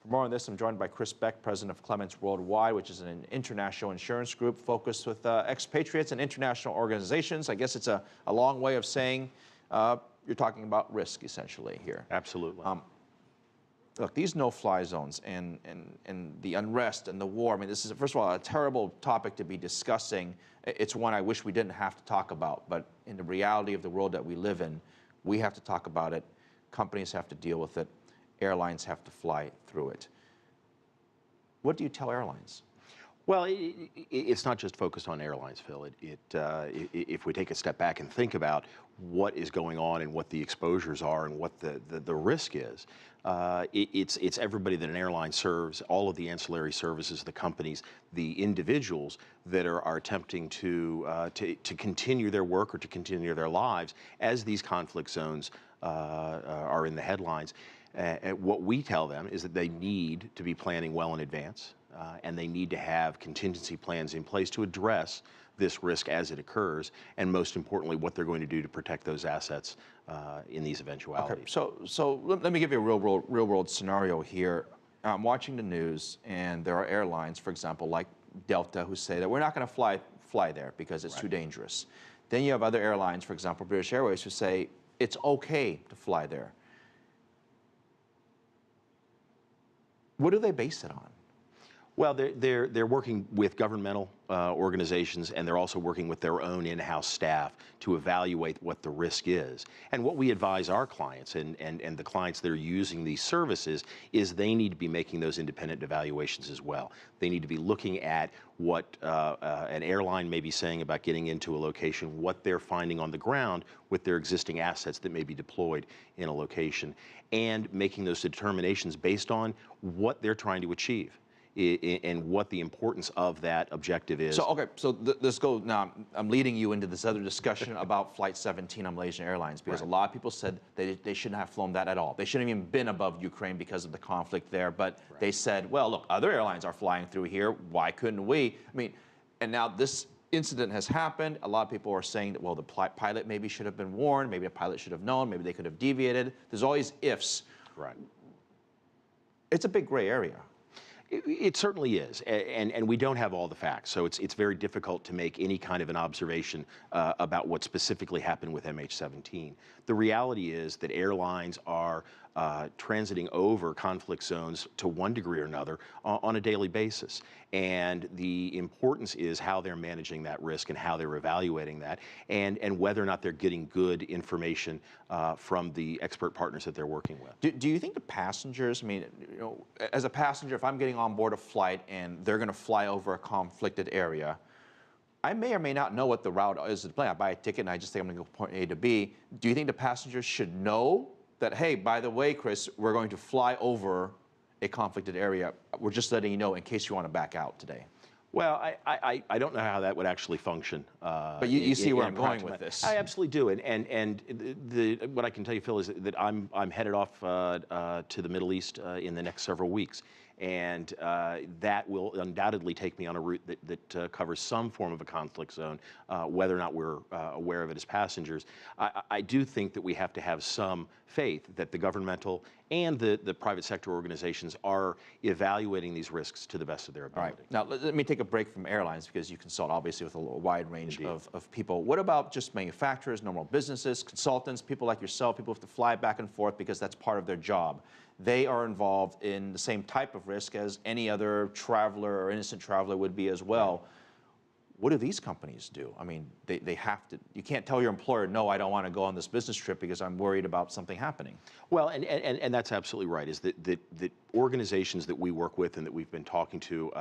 For more on this, I'm joined by Chris Beck, president of Clements Worldwide, which is an international insurance group focused with expatriates and international organizations. I guess it's a long way of saying you're talking about risk, essentially, here. Absolutely. Look, these no-fly zones and the unrest and the war, I mean, this is, first of all, a terrible topic to be discussing. It's one I wish we didn't have to talk about, but in the reality of the world that we live in, we have to talk about it. Companies have to deal with it. Airlines have to fly through it. What do you tell airlines? Well, it's not just focused on airlines, Phil. If we take a step back and think about what is going on and what the exposures are and what the risk is, it's everybody that an airline serves, all of the ancillary services, the companies, the individuals that are attempting to continue their work or to continue their lives as these conflict zones are in the headlines. What we tell them is that they need to be planning well in advance, and they need to have contingency plans in place to address this risk as it occurs, and most importantly, what they're going to do to protect those assets in these eventualities. Okay, so let me give you a real world scenario here. I'm watching the news, and there are airlines, for example, like Delta, who say that we're not going to fly there because it's too dangerous. Then you have other airlines, for example, British Airways, who say it's okay to fly there. What do they base it on? Well, they're working with governmental organizations, and they're also working with their own in-house staff to evaluate what the risk is. And what we advise our clients and the clients that are using these services is they need to be making those independent evaluations as well. They need to be looking at what an airline may be saying about getting into a location, what they're finding on the ground with their existing assets that may be deployed in a location, and making those determinations based on what they're trying to achieve and what the importance of that objective is. So, okay, so let's go now. I'm leading you into this other discussion about Flight 17 on Malaysian Airlines, because a lot of people said they shouldn't have flown that at all. They shouldn't have even been above Ukraine because of the conflict there, but they said, well, look, other airlines are flying through here. Why couldn't we? I mean, and now this incident has happened. A lot of people are saying that, well, the pilot maybe should have been warned. Maybe a pilot should have known. Maybe they could have deviated. There's always ifs. Right. It's a big gray area. It certainly is, and we don't have all the facts, so it's very difficult to make any kind of an observation about what specifically happened with MH17. The reality is that airlines are transiting over conflict zones to one degree or another on a daily basis, and the importance is how they're managing that risk and how they're evaluating that, and whether or not they're getting good information from the expert partners that they're working with. Do you think the passengers, I mean, you know, as a passenger, if I'm getting on board a flight and they're going to fly over a conflicted area, I may or may not know what the route is to the plane. I buy a ticket and I just think I'm going to go from point A to B. Do you think the passengers should know that, hey, by the way, Chris, we're going to fly over a conflicted area. We're just letting you know in case you want to back out today? Well, I don't know how that would actually function. But you see where I'm going with this. I absolutely do, and what I can tell you, Phil, is that I'm headed off to the Middle East in the next several weeks, and that will undoubtedly take me on a route that covers some form of a conflict zone, whether or not we're aware of it as passengers. I do think that we have to have some faith that the governmental and the private sector organizations are evaluating these risks to the best of their ability. All right. Now, let me take a break from airlines, because you consult obviously with a wide range of people. What about just manufacturers, normal businesses, consultants, people like yourself, people who have to fly back and forth because that's part of their job? They are involved in the same type of risk as any other traveler or innocent traveler would be as well. What do these companies do? I mean, they have to, you can't tell your employer, no, I don't want to go on this business trip because I'm worried about something happening. Well, and that's absolutely right, is that organizations that we work with and that we've been talking to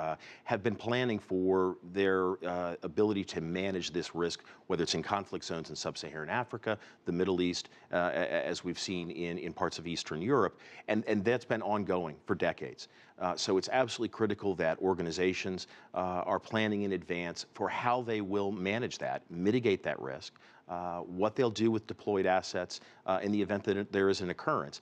have been planning for their ability to manage this risk, whether it's in conflict zones in sub-Saharan Africa, the Middle East, as we've seen in parts of Eastern Europe, and that's been ongoing for decades. So it's absolutely critical that organizations are planning in advance for how they will manage that, mitigate that risk, what they'll do with deployed assets in the event that there is an occurrence,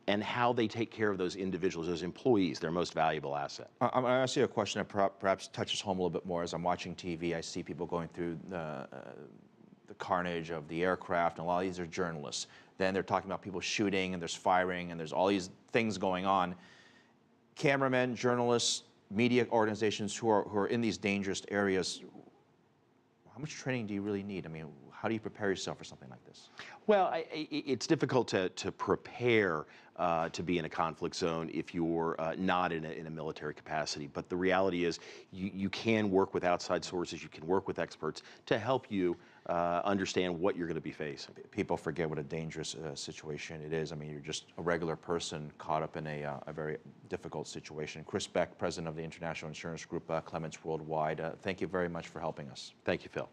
and how they take care of those individuals, those employees, their most valuable asset. I'm going to ask you a question that perhaps touches home a little bit more. As I'm watching TV, I see people going through the carnage of the aircraft, and a lot of these are journalists. Then they're talking about people shooting, and there's firing, and there's all these things going on. cameramen, journalists, media organizations who are in these dangerous areas, how much training do you really need? I mean, how do you prepare yourself for something like this? Well, it's difficult to prepare to be in a conflict zone if you're not in a military capacity. But the reality is you can work with outside sources, you can work with experts to help you understand what you're going to be facing. People forget what a dangerous situation it is. I mean, you're just a regular person caught up in a very difficult situation. Chris Beck, president of the International Insurance Group, Clements Worldwide, thank you very much for helping us. Thank you, Phil.